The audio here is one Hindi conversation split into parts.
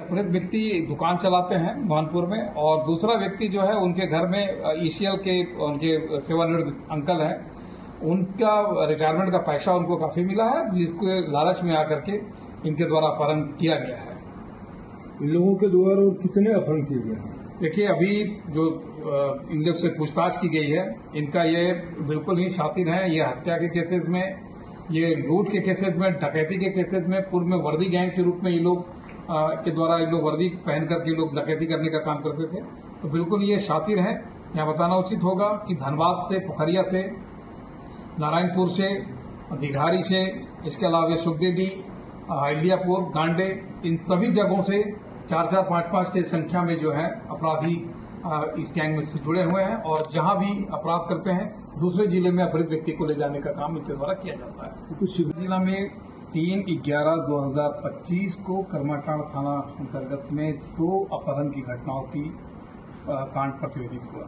अपराधित व्यक्ति दुकान चलाते हैं भानपुर में और दूसरा व्यक्ति जो है उनके घर में ईसीएल के उनके सेवानिवृत्त अंकल हैं, उनका रिटायरमेंट का पैसा उनको काफी मिला है, जिसको लालच में आकर के इनके द्वारा अपहरण किया गया है। इन लोगों के द्वारा और कितने अपहरण किए गए हैं? देखिए, अभी जो इन लोग से पूछताछ की गई है, इनका ये बिल्कुल ही शातिर है। ये हत्या के केसेस में, ये लूट के केसेस में, डकैती के केसेस में, पूर्व में वर्दी गैंग के रूप में ये लोग के द्वारा इन लोग वर्दी पहन करके लोग डकैती करने का काम करते थे। तो बिल्कुल ये शातिर हैं। यहाँ बताना उचित होगा कि धनबाद से, पोखरिया से, नारायणपुर से, दिघारी से, इसके अलावा सुखदेवी, हल्दियापुर, गांडे, इन सभी जगहों से 4-4, 5-5 के संख्या में जो है अपराधी इस गैंग में से जुड़े हुए हैं और जहां भी अपराध करते हैं दूसरे जिले में अपहृत व्यक्ति को ले जाने का काम इनके द्वारा किया जाता है। तो शिवहर जिला में 3/11/2025 को कर्माटांड़ थाना अंतर्गत में 2 अपहरण की घटनाओं की कांड प्रतिवेदित हुआ।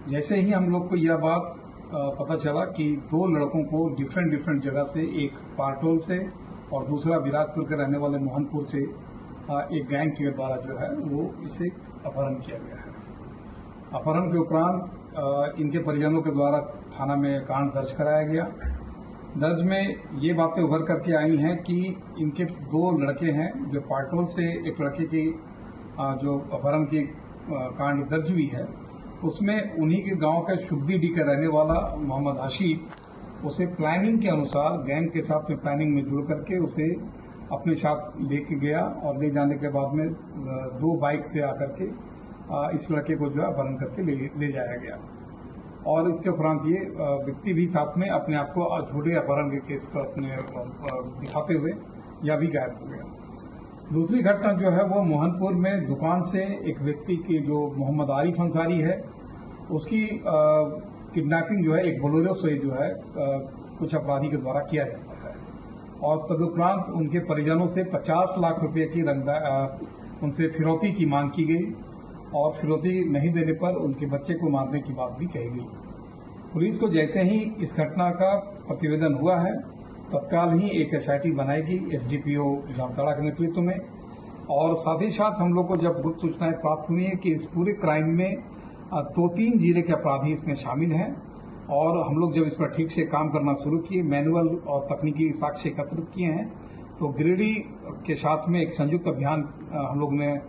जैसे ही हम लोग को यह बात पता चला कि 2 लड़कों को डिफरेंट जगह से, एक पारटोल से और दूसरा विराटपुर के रहने वाले मोहनपुर से एक गैंग के द्वारा जो है वो इसे अपहरण किया गया है। अपहरण के उपरांत इनके परिजनों के द्वारा थाना में कांड दर्ज कराया गया। दर्ज में ये बातें उभर करके आई हैं कि इनके 2 लड़के हैं, जो पारटोल से एक लड़के की जो अपहरण की कांड दर्ज हुई है, उसमें उन्हीं के गांव के सुखदी का रहने वाला मोहम्मद हशीब उसे प्लानिंग के अनुसार गैंग के साथ में प्लानिंग में जुड़ करके उसे अपने साथ लेके गया और ले जाने के बाद में 2 बाइक से आकर के इस लड़के को जो है अपहरण करके ले जाया गया और इसके उपरांत ये व्यक्ति भी साथ में अपने आप को झूठे अपहरण के केस को अपने दिखाते हुए यह भी गायब हो गया। दूसरी घटना जो है वो मोहनपुर में दुकान से एक व्यक्ति की जो मोहम्मद आरिफ अंसारी है, उसकी किडनैपिंग जो है एक बोलेरो से जो है कुछ अपराधी के द्वारा किया जाता है और तदुपरांत उनके परिजनों से 50 लाख रुपए की उनसे फिरौती की मांग की गई और फिरौती नहीं देने पर उनके बच्चे को मारने की बात भी कही गई। पुलिस को जैसे ही इस घटना का प्रतिवेदन हुआ है, तत्काल ही एक एसआईटी बनाएगी एसडीपीओ जामताड़ा के नेतृत्व में और साथ ही साथ हम लोग को जब गुप्त सूचनाएं प्राप्त हुई है कि इस पूरे क्राइम में 2-3 जिले के अपराधी इसमें शामिल हैं और हम लोग जब इस पर ठीक से काम करना शुरू किए, मैनुअल और तकनीकी साक्ष्य एकत्रित किए हैं, तो गिरिडीह के साथ में एक संयुक्त अभियान हम लोग ने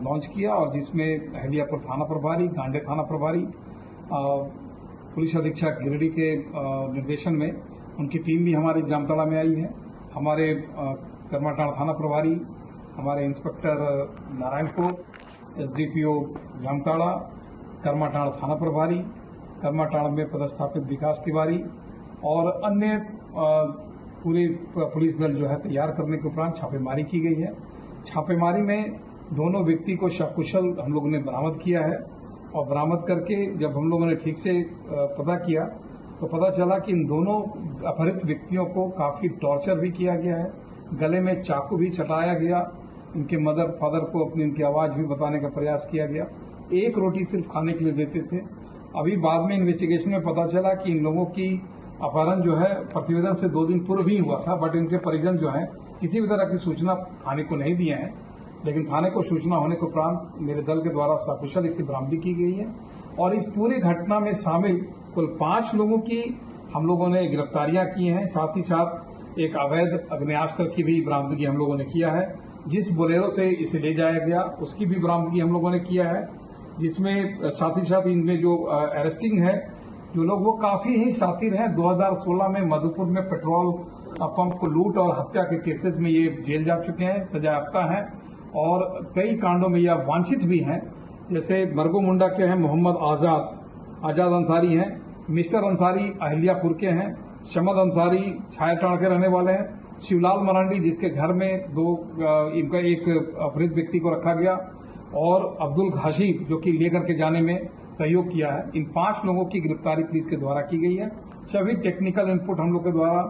लॉन्च किया और जिसमें हल्दियापुर थाना प्रभारी, गांडे थाना प्रभारी, पुलिस अधीक्षक गिरिडीह के निर्देशन में उनकी टीम भी हमारे जामताड़ा में आई है। हमारे कर्माटांड़ थाना प्रभारी, हमारे इंस्पेक्टर नारायणपुर, एसडीपीओ जामताड़ा, कर्माटांड़ थाना प्रभारी, कर्माटांड़ में पदस्थापित विकास तिवारी और अन्य पूरे पुलिस दल जो है तैयार करने के उपरांत छापेमारी की गई है। छापेमारी में दोनों व्यक्ति को सकुशल हम लोगों ने बरामद किया है और बरामद करके जब हम लोगों ने ठीक से पता किया तो पता चला कि इन दोनों अपहृत व्यक्तियों को काफी टॉर्चर भी किया गया है, गले में चाकू भी सटाया गया, इनके मदर फादर को अपनी इनकी आवाज भी बताने का प्रयास किया गया, 1 रोटी सिर्फ खाने के लिए देते थे। अभी बाद में इन्वेस्टिगेशन में पता चला कि इन लोगों की अपहरण जो है प्रतिवेदन से 2 दिन पूर्व ही हुआ था, बट इनके परिजन जो है किसी भी तरह की सूचना थाने को नहीं दिए हैं, लेकिन थाने को सूचना होने के उपरांत मेरे दल के द्वारा सकुशल इसकी बरामदी की गई है और इस पूरी घटना में शामिल कुल 5 लोगों की हम लोगों ने गिरफ्तारियां की हैं। साथ ही साथ एक अवैध आग्नेयास्त्र की भी बरामदगी हम लोगों ने किया है। जिस बोलेरो से इसे ले जाया गया उसकी भी बरामदगी हम लोगों ने किया है, जिसमें साथ ही साथ इनमें जो अरेस्टिंग है जो लोग वो काफी ही शातिर हैं। 2016 में मधुपुर में पेट्रोल पंप को लूट और हत्या के केसेस में ये जेल जा चुके हैं, सजायाफ्ता हैं और कई कांडों में यह वांछित भी हैं। जैसे मरगो मुंडा के हैं मोहम्मद आजाद अंसारी हैं, मिस्टर अंसारी अहिल्यापुर के हैं, शमद अंसारी छायाटांड़ के रहने वाले हैं, शिवलाल मरांडी जिसके घर में इनका एक अपहृत व्यक्ति को रखा गया और अब्दुल घाशी जो कि लेकर के जाने में सहयोग किया है। इन 5 लोगों की गिरफ्तारी पुलिस के द्वारा की गई है। सभी टेक्निकल इनपुट हम लोग के द्वारा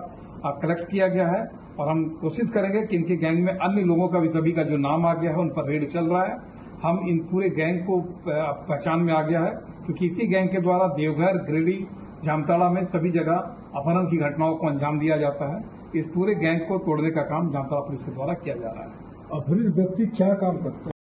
कलेक्ट किया गया है और हम कोशिश करेंगे कि इनके गैंग में अन्य लोगों का भी सभी का जो नाम आ गया है उन पर रेड चल रहा है। हम इन पूरे गैंग को पहचान में आ गया है क्योंकि इसी गैंग के द्वारा देवघर, गिरिडीह, जामताड़ा में सभी जगह अपहरण की घटनाओं को अंजाम दिया जाता है। इस पूरे गैंग को तोड़ने का काम जामताड़ा पुलिस के द्वारा किया जा रहा है। अपहृत व्यक्ति क्या काम करता है?